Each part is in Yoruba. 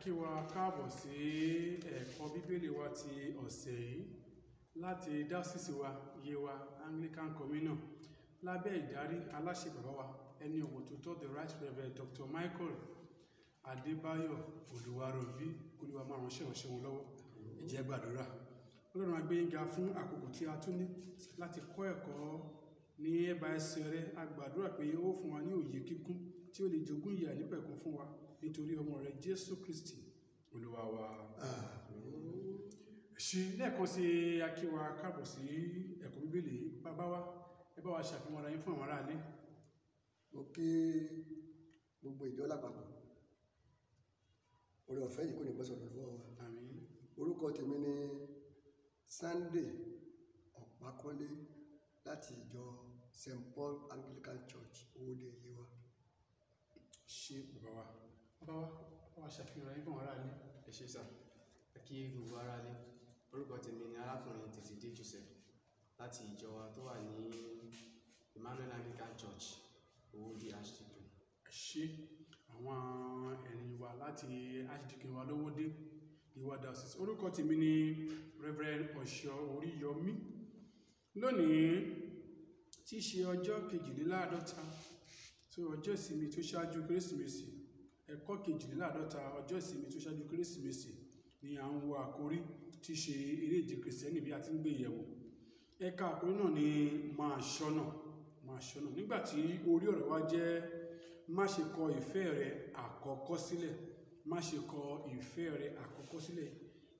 kí wa káàbọ̀ sí ẹ̀kọ́ bíbélì wa ti ọ̀sẹ̀ yìí láti dásìsì wa yé wa Anglican Communion lábẹ́ ìdarí aláṣẹ bàbá wa ẹni ọ̀wọ̀ tó tọ́ the right reverend Dr. Michael Adébáyọ̀ Olúwaróbí Olúwa máa ránṣẹ́ wọn lọ́wọ́ ẹ jẹ́ gbàdúrà. Ọlọ́run a gbé yín ga fún àkókò tí a tún ní láti kọ́ ẹ̀kọ́ ní ẹ̀bá ẹsẹ̀ rẹ̀. A gbàdúrà pé ó fún wa ní òye kíkún tí ó lè jogún ìyè àìnípẹ̀kun fún wa nítorí ọmọ rẹ̀ Jésù Kristi Olúwa wa. Ṣé lẹ́ẹ̀kan sí a kí wa káàbọ̀ sí ẹ̀kọ́ bíbélì. Bàbá wa ẹ bá wa ṣàfihàn ara yín fún àwọn aráalé. Mo kí gbogbo ìjọ lápapọ̀, oore ọ̀fẹ́ yìí kò ní gbọ́sọ̀ lọ́wọ́ wa. Àmín. Orúkọ tèmi ni Sunday Ọ̀pákọ́lé láti ìjọ St. Paul Anglican Church Owódé Yewa. Ṣé bàbá wa bá wa ṣàfihàn ara yín fún àwọn aráalé. Ẹ ṣé sà, ẹ kí gbogbo aráalé. Orúkọ tèmi ni arákùnrin Tètèdé Joseph láti ìjọ wa tó wà ní Emmanuel Anglican Church Owódé Archdeacon. Ṣé àwọn ẹ̀yin wa láti Archdeacon wa lówódé Yewa Diocese. Orúkọ tèmi ni Reverend Ọ̀ṣọ́ Oríyọmí. Lónìí tí í ṣe ọjọ́ 52 so ọjọ́ ìsinmi tó ṣáájú Kérésìmesì, ẹ̀kọ́ 52 ọjọ́ ìsinmi tó ṣáájú Kérésìmesì ni à ń wo àkórí tí í ṣe eré ìje Kìrìsìtẹ́nì bí a ti ń gbé yẹ̀wò. Ẹ̀ka àkórí náà ni máa ṣọ́nà. Nígbà tí orí ọ̀rọ̀ wa jẹ́ má ṣe kọ ìfẹ́ rẹ àkọ́kọ́ sílẹ̀. Má ṣe kọ ìfẹ́ rẹ àkọ́kọ́ sílẹ̀.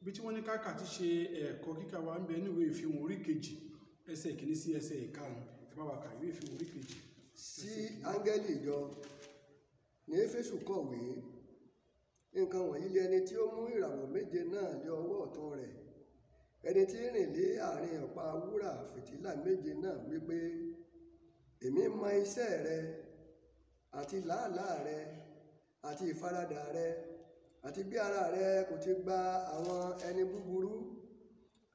Ibi tí wọ́n ní káàkà ti ṣe ẹ̀kọ́ kíkà wa ń bẹ ní ìwé ìfihàn orí 2 ẹsẹ̀ 1 sí ẹsẹ̀ 5. Ẹ bá wa kà ìwé ìfihàn orí 2. Sí áńgẹ́lì ìjọ ní Éfésù kọ̀wé, nǹkan wọ̀nyí lé ẹni tí ó mú ìràwọ̀ méje náà lé ọwọ́ ọ̀tún rẹ̀, ẹni tí ń rìn lé àárín ọ̀pá wúrà fìtílà méje náà wípé, èmi mọ iṣẹ́ rẹ àti làálàá rẹ àti ìfaradà rẹ àti bí ara rẹ kò ti gba àwọn ẹni búburú,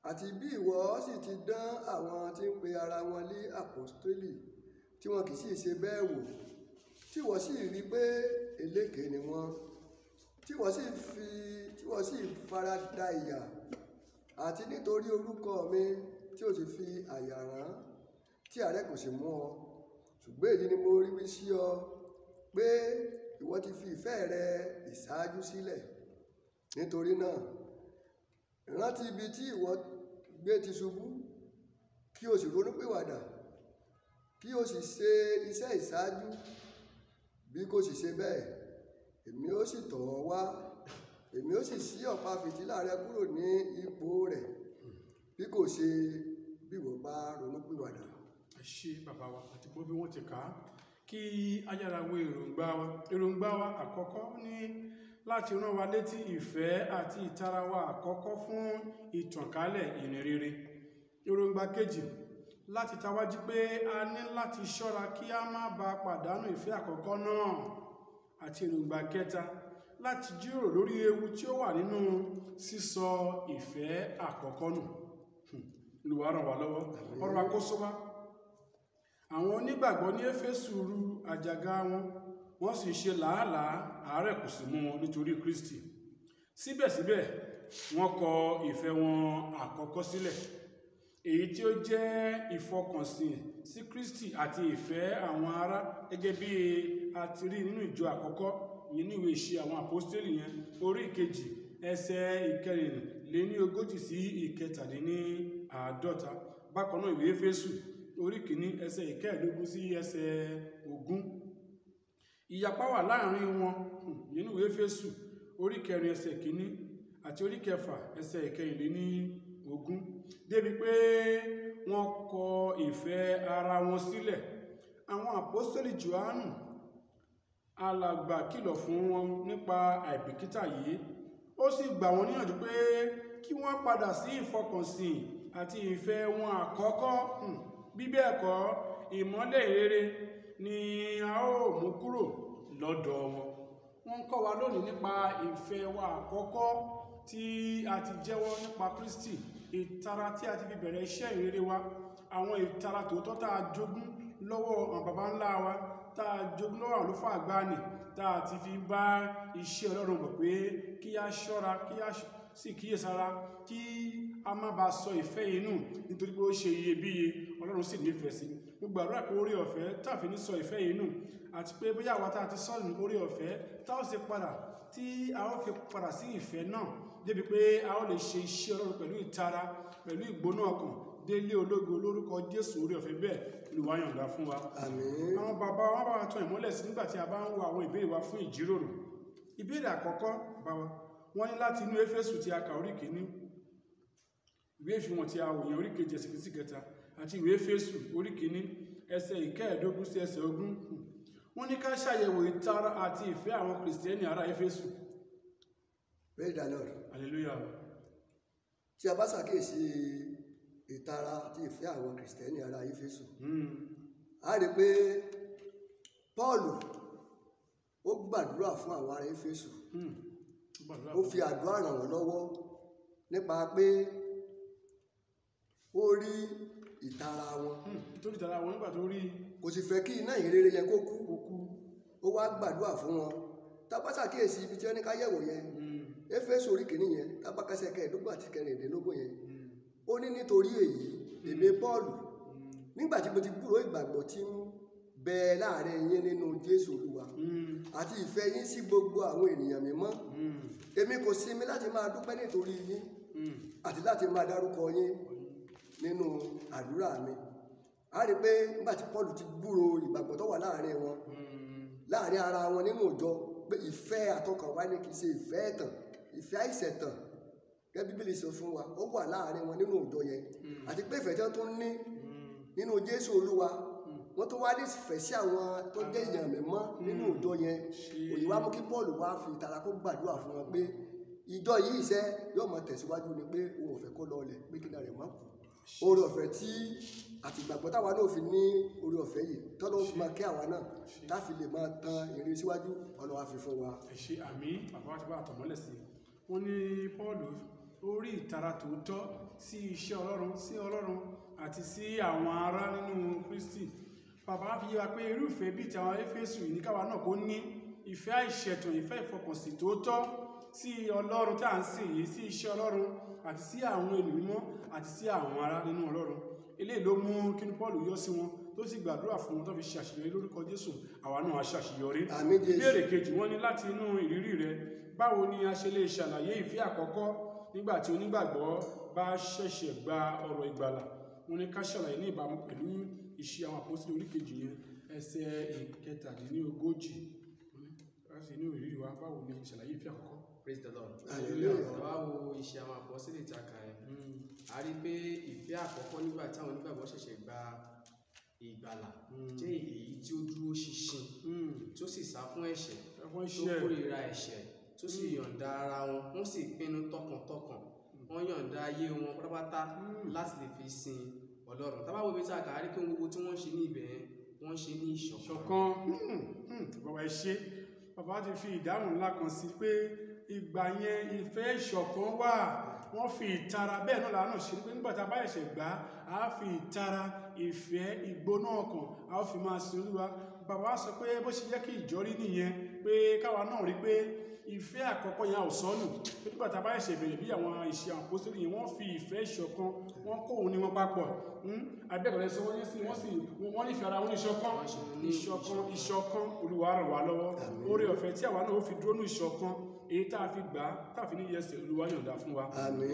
àti bí ìwọ sì ti dán àwọn tí ń pe ara wọn lé àpọ́stélì tí wọn kì í sì ṣe bẹ́ẹ̀ wò, tí wọ́n sì rí pé eléke ni wọ́n, tí wọ́n sì fara da ìyà, àti nítorí orúkọ mi tí o sì fi àyà rán, tí àárẹ̀ kò sì mú ọ. Ṣùgbọ́n èyí ni mo rí wí sí ọ, pé ìwọ ti fi ìfẹ́ rẹ ìṣáájú sílẹ̀. Nítorí náà, rántí ibi tí ìwọ gbé ti ṣubú, kí o sì ronúpìwàdà, kí o sì ṣe iṣẹ́ ìṣáájú. Bí kò sì ṣe bẹ́ẹ̀, èmi ó sì tọ̀ ọ́ wá, èmi ó sì ṣí ọ̀pá fìtílà rẹ kúrò ní ipò rẹ̀, bí kò ṣe bí ìwọ bá ronúpìwàdà. Ẹ ṣé bàbá wa àti gbọ́ bí wọ́n ti kà á. Kí ayára wo èròǹgbà wa àkọ́kọ́ ní láti rán wa létí ìfẹ́ àti ìtara wa àkọ́kọ́ fún ìtànkálẹ̀ ìhìnrere. Èròǹgbà kejì láti tawájú pé a ní láti ṣọ́ra kí a má ba pàdánù ìfẹ́ àkọ́kọ́ náà. Àti èròǹgbà kẹta láti jíròrò lórí ewu tí ó wà nínú sísọ ìfẹ́ àkọ́kọ́ nù. Olúwa ràn wá lọ́wọ́. Ọ̀rọ̀ àkóso wa. Àwọn onígbàgbọ́ ní Éfésù ru àjàgà wọ́n sì ṣe làálàá, àárẹ̀ kò sì mú wọn nítorí Kristi. Síbẹ̀síbẹ̀ wọ́n kọ ìfẹ́ wọn àkọ́kọ́ sílẹ̀, èyí tí ó jẹ́ ìfọkànsìn sí Kristi àti ìfẹ́ àwọn ará, gẹ́gẹ́ bí a ti rí nínú ìjọ àkọ́kọ́ yìí ní ìwé Ìṣe àwọn Àpọ́stélì yẹn orí 2 ẹsẹ̀ 24 sí 47. Bákan náà ìwé Éfésù orí 1 ẹsẹ̀ 15 sí ẹsẹ̀ 20. Ìyapa wà láàrin wọn nínú ìwé Éfésù orí 4 ẹsẹ̀ 1 àti orí 6 ẹsẹ̀ 24, débi pé wọ́n kọ ìfẹ́ ara wọn sílẹ̀. Àwọn àpọ́stélì Jòhánù alàgbà kìlọ̀ fún wọn nípa àìbìkítà yìí. Ó sì gbà wọ́n níyànjú pé kí wọ́n padà sí ìfọkànsìn àti ìfẹ́ wọn àkọ́kọ́. Bí bẹ́ẹ̀ kọ́, ìmọ́lẹ̀ ìrere ni a ó mú kúrò lọ́dọ̀ wọn. Wọ́n ń kọ́ wa lónìí nípa ìfẹ́ wa àkọ́kọ́ tí a ti jẹ́wọ́ nípa Kristi, ìtara tí a ti fi bẹ̀rẹ̀ iṣẹ́ ìrere wa, àwọn ìtara tòótọ́ tá a jogún lọ́wọ́ àwọn baba ńlá wa, tá a jogún lọ́wọ́ àlùfáà àgbàanì, tá a ti fi bá iṣẹ́ Ọlọ́run bọ̀ pé kí kí a ṣọ́ra kí a sì kíyèsára kí a má bàa sọ ìfẹ́ yìí nù nítorí pé ó ṣe iyebíye Ọlọ́run sì nífẹ̀ẹ́ sí. Mo gbàdúrà pé oore ọ̀fẹ́ tá fi ní sọ ìfẹ́ yìí nù àti pé bóyá àwa tá a ti sọ ní oore ọ̀fẹ́ tá ó sì padà tí a ó fi padà sí ìfẹ́ náà débi pé a ó lè ṣe iṣẹ́ Ọlọ́run pẹ̀lú ìtara pẹ̀lú ìgbóná ọkàn délé ológo lórúkọ Jésù. Oore ọ̀fẹ́ bẹ́ẹ̀ Olúwa yọ̀ǹda fún wa. Àmín. Àwọn bàbá wa bá wa tan ìmọ́lẹ̀ sí nígbà tí a bá ń wo àwọn ìbéèrè wa fún ìjíròrò. Ìbéèrè àkọ́kọ́ bá wa wọ́n ní láti inú Éfésù tí a kà orí kìíní, ìwé ìfihàn tí a wò yẹn orí kejì ẹsẹ̀ sí kẹta àti ìwé Éfésù orí kìíní ẹsẹ̀ ìkẹẹ̀ẹ́dógún sí ẹsẹ̀ ogún. Wọ́n ní ká ṣàyẹ̀wò ìtara àti ìfẹ́ àwọn kìrìsìtẹ́nì ará Éfésù. Praise the Lord. Hallelujah. Tí a bá ṣàkíyèsí ìtara àti ìfẹ́ àwọn kìrìsìtẹ́nì ará Éfésù, a rí pé Pọ́ọ̀lù ó gbàdúrà fún àwọn ará Éfésù, ó fi àdúrà ràn wọ́n lọ́wọ́ nípa pé ó rí ìtara wọn. Tó ní ìtara wọn nígbà tó rí Kò sì fẹ́ kí iná ìrere yẹn kó kú. Ó wá gbàdúrà fún wọn. Tá bá ṣàkíyèsí ibi tí wọ́n ní ká yẹ̀wò yẹn, Éfésù orí kìíní yẹn, tá bá kẹsẹ̀ kẹẹ̀ẹ́dógún àti kẹrìndínlógún yẹn, ó ní nítorí èyí èmi Pọ́ọ̀lù nígbà tí mo ti gbúròó ìgbàgbọ́ tí ń bẹ láàrin yín nínú Jésù Olúwa àti ìfẹ́ yín sí gbogbo àwọn ènìyàn mímọ́, èmi kò sinmi láti máa dúpẹ́ nítorí yín àti láti máa dárúkọ yín nínú àdúrà mi. A rí pé nígbà tí Pọ́ọ̀lù ti gbúròó ìgbàgbọ́ tó wà láàrin wọn, láàrin ara wọn nínú ìjọ, pé ìfẹ́ àtọkànwá ni kì í ṣe ìfẹ́ ẹ̀tàn, ìfẹ́ àìṣẹ̀tàn gẹ́gẹ́ Bíbélì sọ fún wa, ó wà láàrin wọn nínú ìjọ yẹn. Àti pé ìfẹ́ tí wọ́n tún ní nínú Jésù Olúwa, wọ́n tún wá ní ìfẹ́ sí àwọn tó jẹ́ èèyàn mímọ́ nínú ìjọ yẹn. Òyìn wá mú kí Pọ́ọ̀lù wá fi ìtara kó gbàdúrà fún wọn pé ìjọ yìí iṣẹ́ yóò máa tẹ̀síwájú ni pé òun ò fẹ́ kó lọlẹ̀, pé kí náà rẹ̀ má kú. Oore ọ̀fẹ́ tí àtìgbàgbọ́ táwa náà fi ní oore ọ̀fẹ́ yìí tọ́lọ́ fi máa kí àwa náà tá fi lè máa tan ìrìn síwájú Ọlọ́run á fi fún wa. ẹ ṣé àmín. Bàbá wa ti bá àtọ̀mọ́lẹ̀ sí i. Wọ́n ní Pọ́ọ̀lù ó rí ìtara tòótọ́ sí iṣẹ́ Ọlọ́run, sí Ọlọ́run àti sí àwọn ará nínú Kristi. Bàbá wa fi yé wa pé irúfẹ́ bíi ti àwọn Éfésù yìí ní káwa náà kó ní ìfẹ́ àìṣẹ̀tàn, ìfẹ́ ìfọkànsí tòótọ́ sí Ọlọ́run tí à ń sìn yìí, sí iṣẹ́ Ọlọ́run àti sí àwọn ènìyàn mímọ́ àti sí àwọn ará nínú Ọlọ́run. Eléyìí ló mú kí Pọ́ọ̀lù yọ́ sí wọn tó sì gbàdúrà fún wọn tó fi ṣe àṣeyọrí lórúkọ Jésù. Àwa náà á ṣàṣeyọrí. Àmín Jésù. Ìbéèrè kejì wọ́n ní láti inú ìrírí rẹ, báwo ni a ṣe lè ṣàlàyé ìfẹ́ àkọ́kọ́ nígbà tí onígbàgbọ́ bá ṣẹ̀ṣẹ̀ gba ọ̀rọ̀ ìgbàlà? Wọ́n ní ká ṣàlàyé ní ìbámu pẹ̀lú Ìṣe àwọn Àpọ́sítélì orí kejì yẹn ẹsẹ̀ ìkẹtàdínlógójì. Láti inú ìrírí wa, báwo ni ìṣàlàyé ìfẹ́ àkọ́kọ́? Praise the Lord. Hallelujah. Tá bá wo Ìṣe àwọn Àpọ́sítélì tí a kà yẹn, a rí pé ìfẹ́ àkọ́kọ́ nígbà tí àwọn onígbàgbọ́ ṣẹ̀ṣẹ̀ gba ìgbàlà jẹ́ èyí tí ó dúró ṣinṣin, tó sì sá fún ẹ̀ṣẹ̀, tó kórìíra ẹ̀ṣẹ̀, tó sì yọ̀ǹda ara wọn, wọ́n sì pinnu tọkàntọkàn, wọ́n yọ̀ǹda ayé wọn pátápátá láti lè fi sin Ọlọ́run. Tá bá wo ibi tí a kà, a rí pé gbogbo tí wọ́n ṣe ní ibẹ̀ yẹn, wọ́n ṣe ní ìṣọ̀kan. Bàbá ẹ ṣé. Bàbá ti fi ìdáhùn ńlá kan sí pé ìgbà yẹn ìfẹ́ ìṣọ̀kan wà, wọ́n fi ìtara, bẹ́ẹ̀ náà làánà ṣe pé nígbà tá a bá ẹ̀ṣẹ̀ gbà á fi ìtara, ìfẹ́, ìgbóná ọkàn a ó fi máa sin Olúwa. Bàbá sọ pé bó ṣe jẹ́ kí ìjọ rí nìyẹn, pé káwa náà rí pé ìfẹ́ àkọ́kọ́ yẹn ò sọnù. Pé nígbà tá a bá ẹ̀ṣẹ̀ bẹ̀rẹ̀ bí àwọn Ìṣe àwọn Àpọ́sítélì yẹn, wọ́n fi ìfẹ́ ìṣọ̀kan, wọ́n kó òun ní wọn papọ̀. Abẹ́kọ̀lẹ́ sọ wọ́n nífẹ̀ẹ́ ara wọn ní ìṣọ̀kan. Olúwa ràn wá lọ́wọ́. Oore ọ̀fẹ́ tí àwa náà ó fi dúró ní ìṣọ̀kan, èyí tá a fi gbà á tá a fi ní yẹsẹ̀, Olúwa yọ̀ǹda fún wa. Àmín.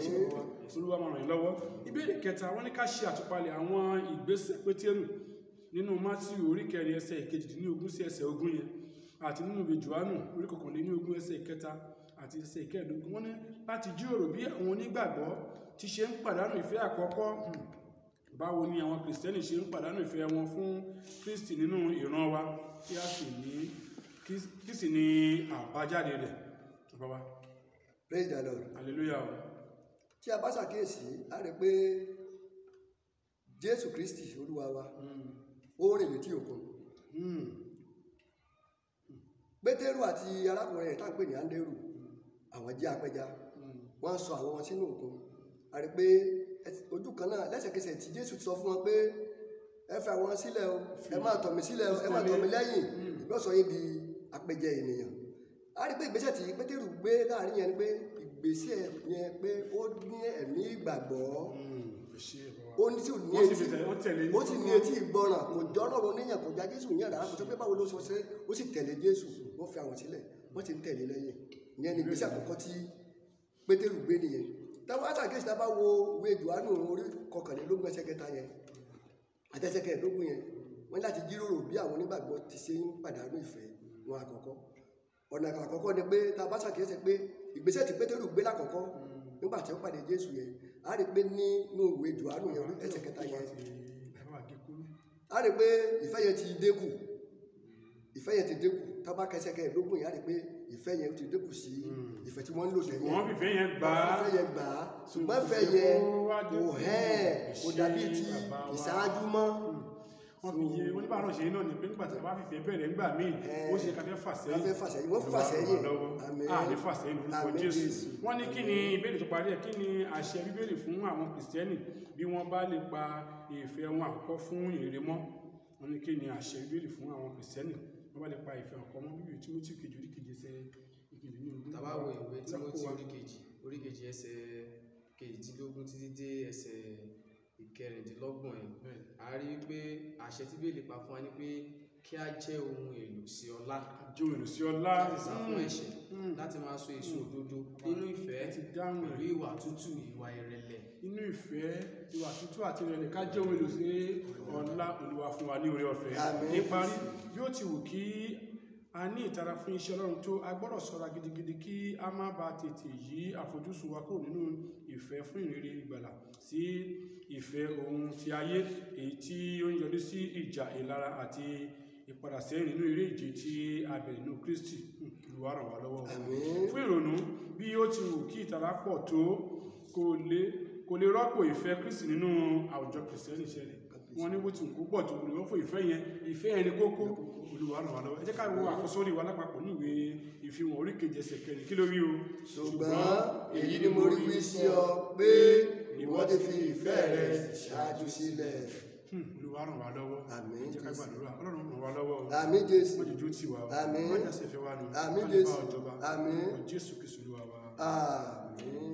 Olúwa máa ràn yín lọ́wọ́. Ìbéèrè kẹta, wọ́n ní ká ṣe àtúpalẹ̀ àwọn ìgbésẹ̀ Pétérù nínú Mátíù orí kẹrin ẹsẹ̀ ìkejìdínlógún sí ẹsẹ̀ ogún yẹn, àti nínú ìwé Jòhánù orí kọkànlélógún ẹsẹ̀ ìkẹta àti ẹsẹ̀ ìkẹẹ̀dógún. Wọ́n ní láti jíròrò bí àwọn onígbàgbọ́ ti ṣe ń pàdánù ìfẹ́ àkọ́kọ́. Báwo ni àwọn Kìrìsìtẹ́nì ṣe ń pàdánù ìfẹ́ wọn fún Kristi nínú ìran wa, kí sì ní àbájáde rẹ̀? Bàbá. Praise the Lord. Hallelujah. Tí a bá ṣàkíyèsí, a rí pé Jésù Kristi Olúwa wa, ó rìn létí òkun. Pétérù àti arákùnrin rẹ̀ tá ń pè ní Áńdérù, àwọn jẹ́ apẹja, wọ́n sọ àwọn wọn sínú òkun. A rí pé ojú kan náà lẹ́sẹ̀kẹsẹ̀ tí Jésù sọ fún wọn pé ẹ fẹ́ àwọn sílẹ̀ o, ẹ máa tọ̀ mí sílẹ̀ o, ẹ máa tọ̀ mí lẹ́yìn, ìgbọ́sọ̀ yín di apẹja ènìyàn. a rí pé ìgbésẹ̀ tí Pétérù gbé láàrin yẹn ni pé ìgbésẹ̀ yẹn pé ó ní ẹ̀mí ìgbàgbọ́ ó ní tí ò ní etí ó sì ní etí ìgbọràn kò jọ́ lọ́rùn níyàn kò já Jésù yàn rárá kò sọ pé báwo ló sọ ṣe ó sì tẹ̀lé Jésù wọ́n fi àwọn sílẹ̀ wọ́n ti ń tẹ̀lé lẹ́yìn ìyẹn ni ìgbésẹ̀ àkọ́kọ́ tí Pétérù gbé nìyẹn táwọn àtàkèsí tá bá wo ìwé Jòhánù orí 21 ẹsẹ̀ 3 yẹn àtẹsẹ̀ 15 yẹn wọ́n láti jíròrò bí àwọn onígbàgbọ́ ti ṣe ń pàdánù ìfẹ́ wọn àkọ́kọ́ ọ̀nà àkọ́kọ́ ni pé tá a bá ṣàkíyèsí pé ìgbésẹ̀ tí Pétérù gbé lákọ̀ọ́kọ́ nígbà tí ó pàdé Jésù yẹn a rí pé nínú ìwé Jòhánù yẹn orí ẹsẹ̀ 3 yẹn a rí pé ìfẹ́ yẹn ti dínkù tá a bá kẹsẹ̀ 15 yẹn a rí pé ìfẹ́ yẹn ti dínkù sí ìfẹ́ tí wọ́n ń lò lẹ́yìn wọ́n fìfẹ́ yẹn gbà á ṣùgbọ́n ìfẹ́ yẹn kò dàbí ti ìṣáájú mọ́ wọ́n fi yé wọ́n nígbà náà ṣe náà ní pé nígbà tí wọ́n bá fìfẹ́ bẹ̀rẹ̀ ńgbà míì ó ṣe ká fẹ́ fà sẹ́yìn wọ́n fà sẹ́yìn àní fà sẹ́yìn lórúkọ Jésù wọ́n ní kí ni ìbéèrè tó parí ẹ̀ kí ni àṣẹ Bíbélì fún àwọn Kìrìsìtẹ́nì bí wọ́n bá lè pa ìfẹ́ wọn àkọ́kọ́ fún ìrere mọ́ wọ́n ní kí ni àṣẹ Bíbélì fún àwọn Kìrìsìtẹ́nì wọ́n bá lè pa ìfẹ́ àkọ́kọ́ mọ́ bíbélì Tímótì kejì orí kejì ẹsẹ̀ ìkejì ní ogún. Tá bá wo ìwé Tímótì orí kejì ẹsẹ̀ kejìdínlógún títí dé ẹsẹ̀ ìkẹrìndínlọ́gbọ̀n ẹ̀ a rí pé àṣẹ tí Bíbélì pa fún wa ní pé kí a jẹ́ ohun èlò sí ọlá láti sá fún ẹ̀ṣẹ̀ láti máa so èso òdodo nínú ìfẹ́ pẹ̀lú ìwà tútù ìwà ìrẹ̀lẹ̀. Nínú ìfẹ́ ìwà tútù àti ìrẹ̀lẹ̀ ká jẹ́ ohun èlò sí ọlá Olúwa fún wa ní oore ọ̀fẹ́. Níparí bí ó ti wù kí a ní ìtara fún iṣẹ́ Ọlọ́run tó a gbọ́dọ̀ ṣọ́ra gidigidi kí a má ba tètè yí àfojúsùn wa kúrò nínú ìfẹ́ fún ìrere ìgbàlà sí ìfẹ́ ohun ti ayé èyí tí ó ń yọrí sí ìjà ìlara àti ìpadà sẹ́yìn nínú eré ìje tí a bẹ̀rẹ̀ nínú Kristi. Olúwa ràn wá lọ́wọ́ fún ìrònú bí ó ti wù kí ìtara pọ̀ tó kò lè rọ́pò ìfẹ́ Kristi nínú àwùjọ Kìrìsìtẹ́nì ṣẹlẹ̀ wọ́n ní bó ti wù kó pọ̀ tó lè rọ́pò ìfẹ́ yẹn ní kókó. Olúwa ràn wá lọ́wọ́ ẹ jẹ́ ká wo àkọsórí wa lápapọ̀ ní ìwé ìfihàn orí kejì ẹsẹ̀ 4 kí ló rí o. ṣùgbọ́n èyí ni mo rí wí sí ọ pé ìwọ ti fi ìfẹ́ rẹ ṣáájú sílẹ̀. Olúwa ràn wá lọ́wọ́ àmín ẹ jẹ́ ká gbàdúrà Ọlọ́run ràn wá lọ́wọ́ àmín Jésù wọ́n jòjó tì wá àmín wọ́n jásẹ̀ fẹ́ wá nù àmín Jésù àmín Jésù Kristi Olúwa wa àmín.